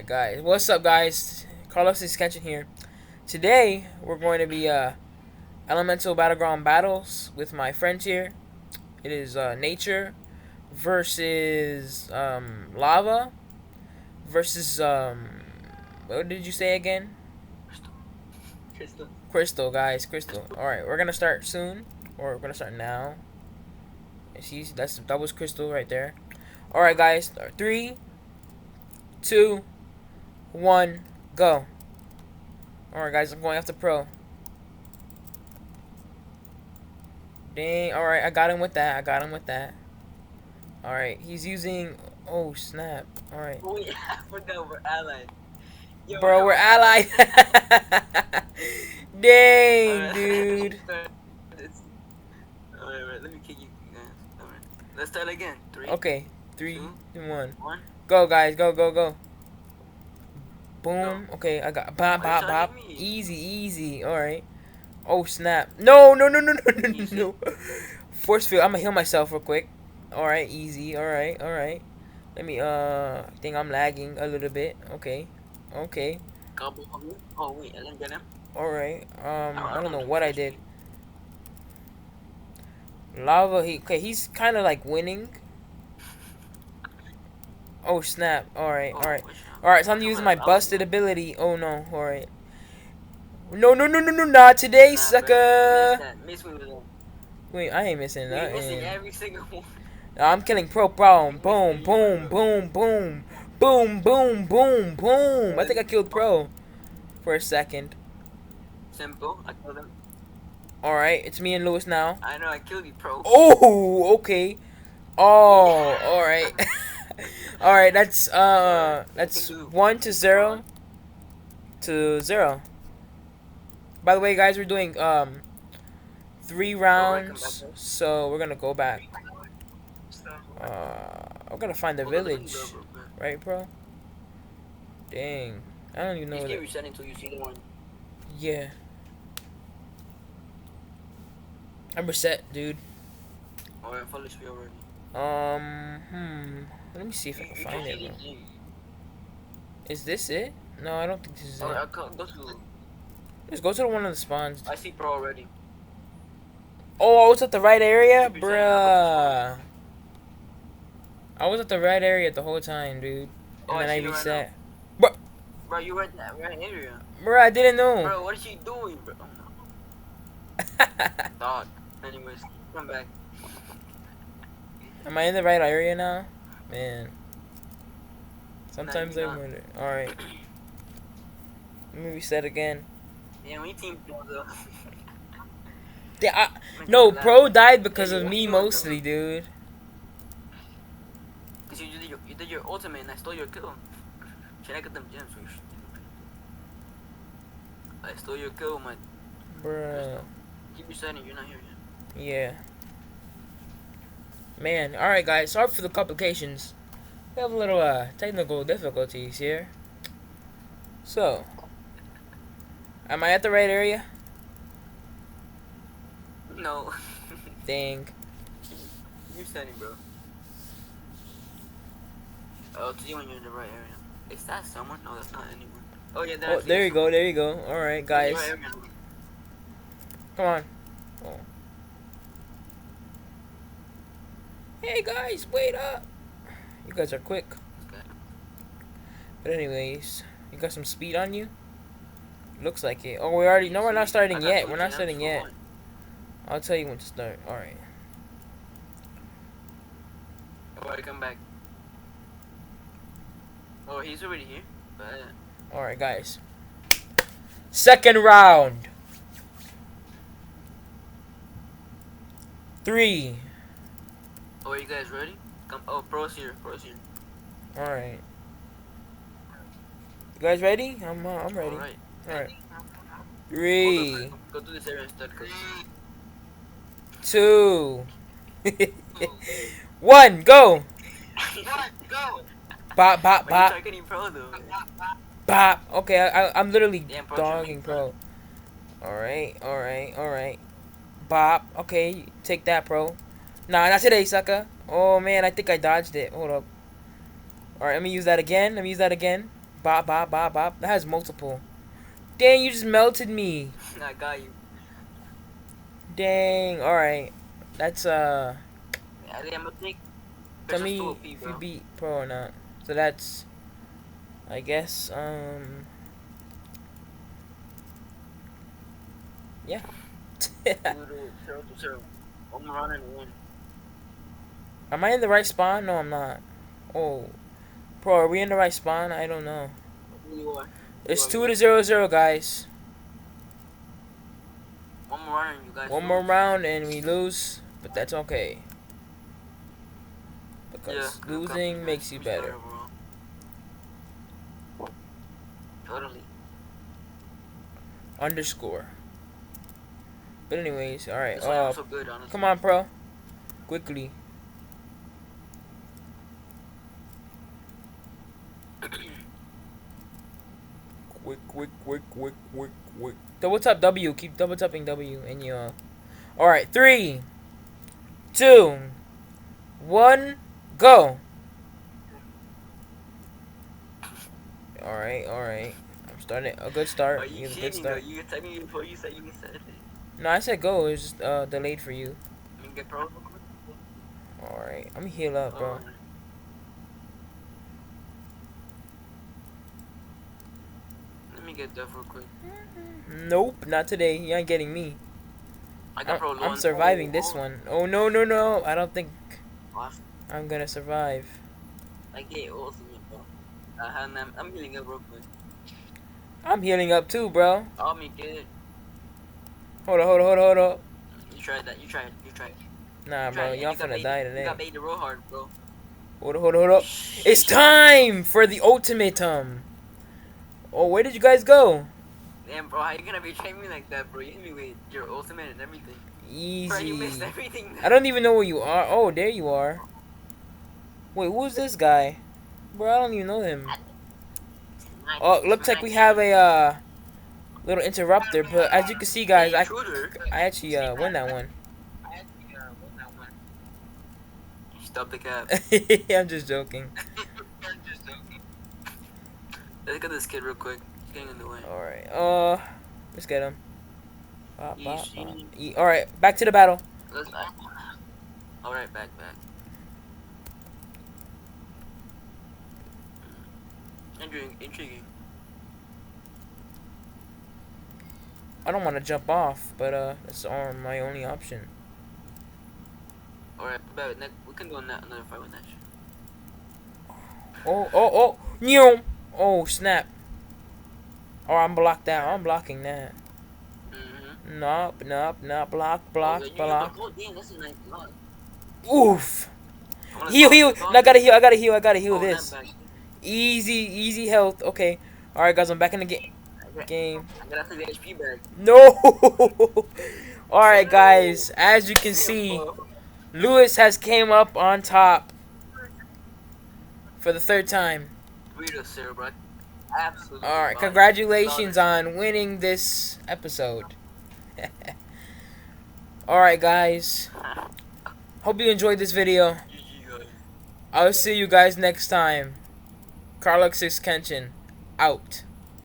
Guys, what's up, guys? Carlos is Sketching here. Today we're going to be elemental battleground battles with my friends here. It is nature versus lava versus what did you say again? Crystal, guys, crystal. All right, we're gonna start soon, or we're gonna start now. See, that was crystal right there. All right, guys, 3, 2, 1, go. Alright, guys, I'm going after pro. Dang, alright, I got him with that. Alright, he's using... Oh, snap. Alright. Oh, yeah, I forgot we're allied. Yo, Bro, we're allied. Dang, dude. Alright, let me kick you guys. Alright. Let's start again. 3. Okay, 3, 2, 1. 1. Go, guys, go. Boom. Okay, I got bop. Easy. Alright. Oh, snap. No. Force field. I'm gonna heal myself real quick. Alright, easy. Alright. Let me, I think I'm lagging a little bit. Okay. Oh, wait, I didn't get him. Alright. I don't know what I did. Lava, he's kind of like winning. Oh, snap. Alright. So I'm using my busted ability. Oh, no. Alright. No, not today, sucker. Miss me with him. Wait, I ain't missing You're nothing. missing every single one. I'm killing pro. Boom. I think I killed pro for a second. Simple. I killed him. Alright, it's me and Lewis now. I know I killed you, pro. Oh, okay. Oh, alright. Alright, that's 1 to 0 to 0. By the way, guys, we're doing 3 rounds, so we're gonna go back. I'm gonna find the village, right, bro? Dang, I don't even know. Just keep resetting until you see the one. Yeah, I'm reset, dude. Oh, I followed you already. Let me see if I can find it, bro. Is this it? No, I don't think this is it. I can't go to. Just go to the one of the spawns. I see pro already. Oh, I was at the right area? Bruh. I was at the right area the whole time, dude. And then I reset. Bro, you were in that right area. Bruh, I didn't know. Bro, what is she doing, bro? Dog. Anyways, come back. Am I in the right area now? Man. Sometimes I wonder. Alright. Let me reset again. Yeah, we team though. Yeah, no, pro died because of me mostly, dude. Cause you did your ultimate and I stole your kill. Should I get them gems? I stole your kill, man. Bruh. Keep resetting, you're not here yet. Yeah. Man, alright guys, sorry for the complications. We have a little technical difficulties here. So, am I at the right area? No. Dang. You're setting, bro. I'll see when you're in the right area. Is that someone? No, that's not anyone. Oh yeah, there you go. Alright guys. Come on. Oh. Hey guys, wait up. You guys are quick. Okay. But anyways, you got some speed on you? Looks like it. Oh, we're not starting yet. We're not starting yet. I'll tell you when to start. Alright. Alright, come back. Oh, he's already here. But alright, guys. Second round. 3. Oh, are you guys ready? Come. Oh, pro's here. Alright. You guys ready? I'm ready. Alright. 3. Go to this area instead. 2. 1. Go. Bop. Targeting pro though. Bop. Okay, I'm literally dogging pro. Alright. Bop. Okay, take that, pro. Nah, not today, sucker. Oh man, I think I dodged it. Hold up. Alright, let me use that again. Bop, bop, bop, bop. That has multiple. Dang, you just melted me. I got you. Dang. Alright. That's, I think I'm gonna take tell Precious 2 me OP, if you bro. beat Pro or not. So that's, I guess, yeah. We do 0-0. I'm running and win. Am I in the right spawn? No, I'm not. Oh. Pro, are we in the right spawn? I don't know. You are. You It's are. 2-0, guys. One more run and you guys One more lose. round and we lose, but that's okay. Yeah, Because cause losing makes you better. Bro. Totally. Underscore. But anyways, alright. That's why I'm so good, honestly. Come on, Pro. Quickly. Quick. Double tap W. Keep double tapping W and you alright, 3, 2, 1, go. Alright. I'm starting a good start. Are you You have a good kidding though? start. You tell me before you said it. No, I said go. It was just delayed for you. I mean, get pro. Alright, I'm gonna heal up, bro. Let me get that real quick. Nope, not today. You ain't getting me. I got pro. I'm surviving this one. Oh, no. I don't think Awesome. I'm gonna survive. I get ultimate, bro. I'm healing up real quick. I'm healing up too, bro. I'll make it. Hold up. You tried that. You tried. Nah, bro, y'all finna die You today. got baited real hard, bro. Hold up. It's time for the ultimatum. Oh, where did you guys go? Damn, bro, how you gonna betray me like that, bro? You hit me with your ultimate and everything. Easy. Bro, you missed everything. I don't even know where you are. Oh, there you are. Wait, who's this guy? Bro, I don't even know him. Oh, looks like we have a little interrupter, but as you can see, guys, I actually won that one. Stop the cap. I'm just joking. Let's get this kid real quick. He's getting in the way. Alright, let's get him. Yeesh. Alright, back to the battle. Alright, back. Intriguing. I don't want to jump off, but that's my only option. Alright, we can do another fight with Nash. Oh, no! Oh, snap. Oh, I'm blocked out. I'm blocking that. Nope. Block. Oh, damn, that's a nice block. Oof. Heal. I gotta heal this. Easy health. Okay. Alright, guys, I'm back in the game. I gotta take the HP back. No! Alright, guys, as you can see, Lewis has came up on top for the third time. Absolutely. Alright, congratulations on winning this episode. Alright, guys. Hope you enjoyed this video. I'll see you guys next time. Carlux's Kenshin, out.